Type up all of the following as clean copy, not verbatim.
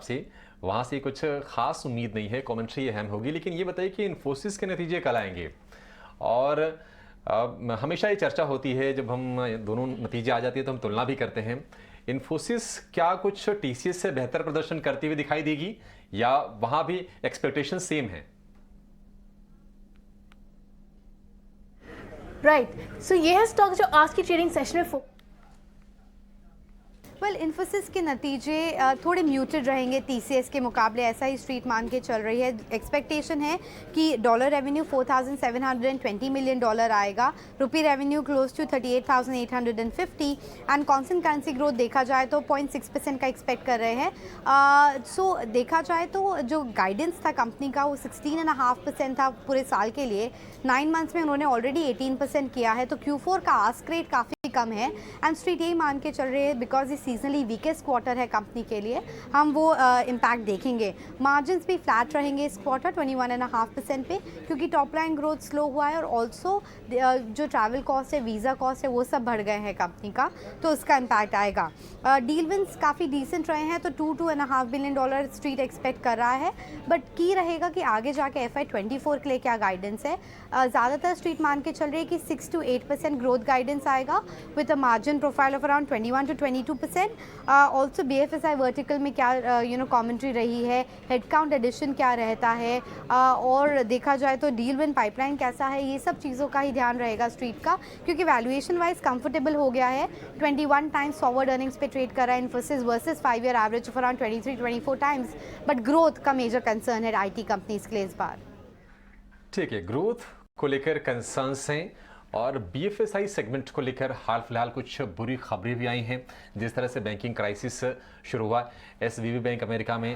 से वहाँ से कुछ खास उम्मीद नहीं है, कमेंट्री अहम होगी। लेकिन ये बताइए कि इन्फोसिस के नतीजे कल आएंगे? और हमेशा ये चर्चा होती है, जब हम दोनों नतीजे आ जाती है तो हम तुलना भी करते हैं। इन्फोसिस क्या कुछ टीसीएस से बेहतर प्रदर्शन करती हुई दिखाई देगी, या वहाँ भी एक्सपेक्टेशन सेम है? राइट, सो ये है स्टॉक जो आज की ट्रेडिंग सेशन में इन्फोसिस के नतीजे थोड़े म्यूटेड रहेंगे टीसीएस के मुकाबले, ऐसा ही स्ट्रीट मान के चल रही है। एक्सपेक्टेशन है कि डॉलर रेवेन्यू $4,720 मिलियन आएगा, rupee revenue close to 38,850 and constant currency growth देखा जाए तो 0.6% का एक्सपेक्ट कर रहे हैं। सो देखा जाए तो जो गाइडेंस था कंपनी का वो 16.5% था पूरे साल के लिए। 9 मंथ्स में उन्होंने ऑलरेडी 18% किया है, तो Q4 का आस्क रेट काफ़ी कम है एंड स्ट्रीट यही मान के चल रही है बिकॉज ये सीजनली वीकेस्ट क्वार्टर है कंपनी के लिए, हम वो इम्पैक्ट देखेंगे। मार्जिन्स भी फ्लैट रहेंगे इस क्वार्टर 21.5% पे, क्योंकि टॉप लाइन ग्रोथ स्लो हुआ है और ऑल्सो जो ट्रैवल कॉस्ट है, वीज़ा कॉस्ट है, वो सब बढ़ गए हैं कंपनी का, तो उसका इम्पैक्ट आएगा। डील विंस काफ़ी डिसेंट रहे हैं, तो $2.5 बिलियन स्ट्रीट एक्सपेक्ट कर रहा है, बट की रहेगा कि आगे जाके FY24 के लिए क्या गाइडेंस है। ज़्यादातर स्ट्रीट मान के चल रही है कि 6 to 8% ग्रोथ गाइडेंस आएगा with a margin profile of around 21 to 22%. Also BFSI vertical में क्या commentary रही है, headcount addition क्या रहता है, और देखा जाए तो deal win pipeline कैसा है, ये सब चीज़ों का ही ध्यान रहेगा स्ट्रीट का, क्योंकि valuation wise comfortable हो गया है। 21 times forward earnings पे ट्रेड कर रहा है Infosys versus 5-year average of around 23-24 times, but growth का major concern है IT कंपनीज के लिए इस बार। ठीक है, ग्रोथ को लेकर कंसर्न्स हैं और बीएफएसआई सेगमेंट को लेकर हाल फिलहाल कुछ बुरी खबरें भी आई हैं। जिस तरह से बैंकिंग क्राइसिस शुरू हुआ एसवीबी बैंक अमेरिका में,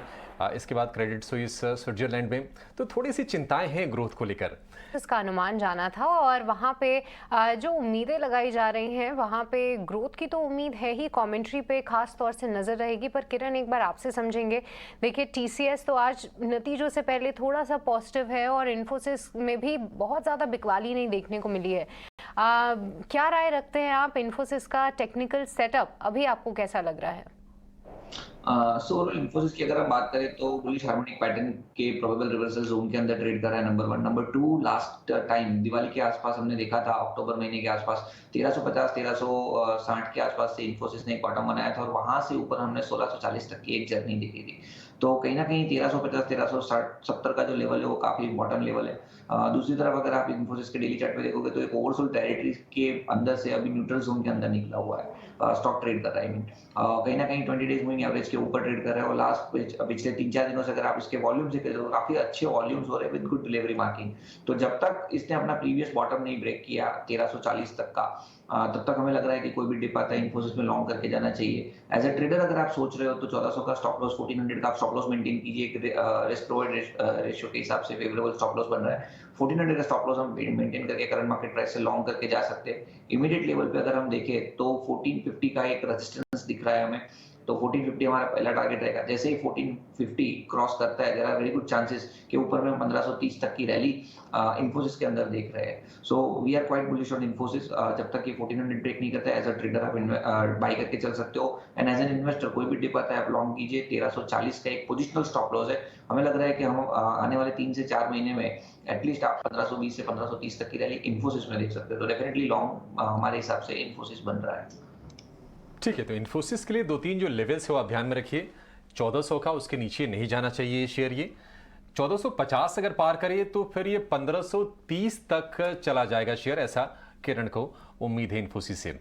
इसके बाद क्रेडिट स्विस स्विट्जरलैंड में, तो थोड़ी सी चिंताएं हैं ग्रोथ को लेकर। इसका अनुमान जाना था और वहाँ पे जो उम्मीदें लगाई जा रही हैं वहाँ पे ग्रोथ की तो उम्मीद है ही, कमेंट्री पे खास तौर से नज़र रहेगी। पर किरण, एक बार आपसे समझेंगे। देखिए, टीसीएस तो आज नतीजों से पहले थोड़ा सा पॉजिटिव है और इन्फोसिस में भी बहुत ज़्यादा बिकवाली नहीं देखने को मिली है। क्या राय रखते हैं आप? इन्फोसिस का टेक्निकल सेटअप अभी आपको कैसा लग रहा है? इन्फोसिस की अगर हम बात करें तो बुलिश हार्मोनिक पैटर्न के प्रोबेबल रिवर्सल जोन के अंदर ट्रेड कर रहा है, number 1। Number 2, last time Diwali के आसपास हमने देखा था, अक्टूबर महीने के आसपास 1350 1360 के आसपास से इन्फोसिस ने एक बॉटम बनाया था और वहां से ऊपर हमने 1640 तक की एक जर्नी देखी थी। तो कहीं ना कहीं 1350 1370 का जो लेवल है वो काफी इंपॉर्टेंट लेवल है। दूसरी तरफ अगर आप इन्फोसिस के डेली चार्ट पे देखोगे तो एक ओवरसोल्ड टेरिटरी के अंदर से अभी न्यूट्रल जोन के अंदर निकला हुआ है, स्टॉक ट्रेड कर रहा है। कहीं ना कहीं 20 डेज मूविंग एवरेज के ऊपर ट्रेड कर रहा है और लास्ट पिछले 3-4 दिनों से अगर आप इसके वॉल्यूम से करें तो काफी अच्छे वॉल्यूम्स हो रहे हैं विद गुड डिलीवरी मार्किंग। तो जब तक इसने अपना प्रीवियस बॉटम नहीं ब्रेक किया 1340 तक का, तब तक हमें लग रहा है कि कोई भी डिप आता है इन्फोसिस में लॉन्ग करके जाना चाहिए। एज अ ट्रेडर अगर आप सोच रहे हो तो 1400 का स्टॉप लॉस, 1400 का स्टॉप लॉस मेंटेन कीजिए। रिस्क प्रोवाइड रेशियो के हिसाब से फेवरेबल स्टॉप लॉस बन रहा है। 1400 का स्टॉप लॉस हम मेंटेन करके करंट मार्केट प्राइस से लॉन्ग करके जा सकते हैं। इमीडिएट लेवल पे अगर हम देखें तो 1450 का एक रेजिस्टेंस दिख रहा है हमें, तो 1450 हमारा पहला टारगेट रहेगा। जैसे ही 1450 क्रॉस करता है, there are very good chances कि ऊपर में 1530 तक की रैली इन्फोसिस के अंदर देख रहे हैं। So we are quite bullish on Infosys. जब तक ये 1400 ब्रेक नहीं करता है, एज अ ट्रेडर आप बाई करके चल सकते हो, एंड एज एन इन्वेस्टर कोई भी डिप आता है आप लॉन्ग कीजिए। 1340 का एक पोजिशनल स्टॉप लॉस है। हमें लग रहा है कि हम आने वाले 3 से 4 महीने में एटलीस्ट आप 1520 से 1530 तक की रैली इन्फोसिस में देख सकते हो। तो डेफिनेटली लॉन्ग हमारे हिसाब से इन्फोसिस बन रहा है। ठीक है, तो इन्फोसिस के लिए 2-3 जो लेवल्स है वो आप ध्यान में रखिए। 1400 का, उसके नीचे नहीं जाना चाहिए शेयर। ये 1450 अगर पार करे तो फिर ये 1530 तक चला जाएगा शेयर, ऐसा किरण को उम्मीद है इन्फोसिस से।